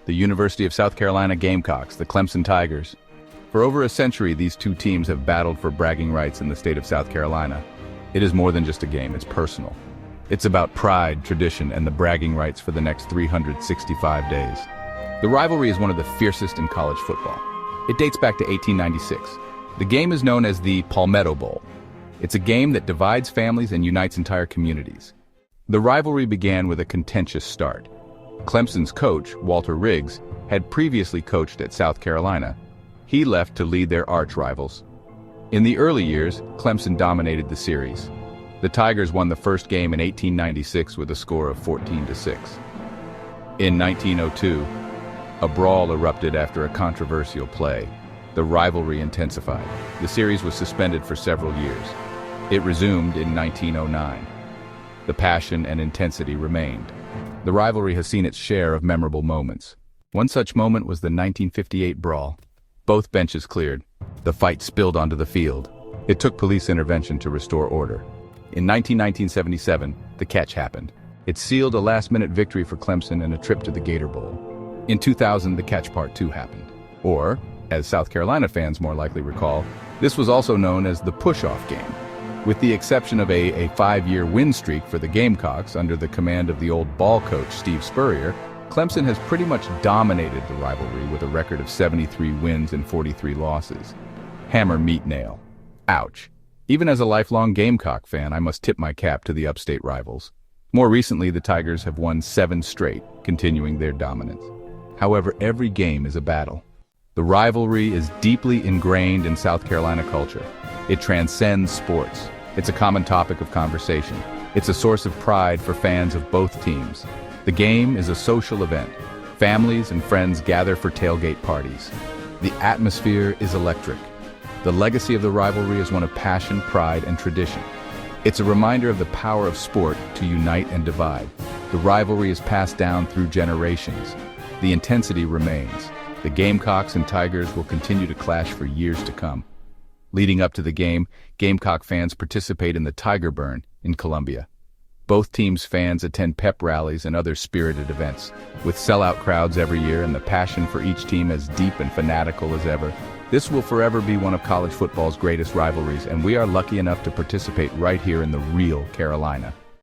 the University of South Carolina Gamecocks, the Clemson Tigers. For over a century, these two teams have battled for bragging rights in the state of South Carolina. It is more than just a game, it's personal. It's about pride, tradition, and the bragging rights for the next 365 days. The rivalry is one of the fiercest in college football. It dates back to 1896. The game is known as the Palmetto Bowl. It's a game that divides families and unites entire communities. The rivalry began with a contentious start. Clemson's coach, Walter Riggs, had previously coached at South Carolina. He left to lead their arch-rivals. In the early years, Clemson dominated the series. The Tigers won the first game in 1896 with a score of 14-6. In 1902, a brawl erupted after a controversial play. The rivalry intensified. The series was suspended for several years. It resumed in 1909. The passion and intensity remained. The rivalry has seen its share of memorable moments. One such moment was the 1958 brawl. Both benches cleared. The fight spilled onto the field. It took police intervention to restore order. In 1977, the catch happened. It sealed a last-minute victory for Clemson and a trip to the Gator Bowl. In 2000, the catch part 2 happened. Or, as South Carolina fans more likely recall, this was also known as the push-off game. With the exception of a 5-year win streak for the Gamecocks under the command of the old ball coach Steve Spurrier, Clemson has pretty much dominated the rivalry with a record of 73 wins and 43 losses. Hammer, meet, nail. Ouch. Even as a lifelong Gamecock fan, I must tip my cap to the upstate rivals. More recently, the Tigers have won 7 straight, continuing their dominance. However, every game is a battle. The rivalry is deeply ingrained in South Carolina culture. It transcends sports. It's a common topic of conversation. It's a source of pride for fans of both teams. The game is a social event. Families and friends gather for tailgate parties. The atmosphere is electric. The legacy of the rivalry is one of passion, pride, and tradition. It's a reminder of the power of sport to unite and divide. The rivalry is passed down through generations. The intensity remains. The Gamecocks and Tigers will continue to clash for years to come. Leading up to the game, Gamecock fans participate in the Tiger Burn in Columbia. Both teams' fans attend pep rallies and other spirited events, with sellout crowds every year and the passion for each team as deep and fanatical as ever. This will forever be one of college football's greatest rivalries, and we are lucky enough to participate right here in the real Carolina.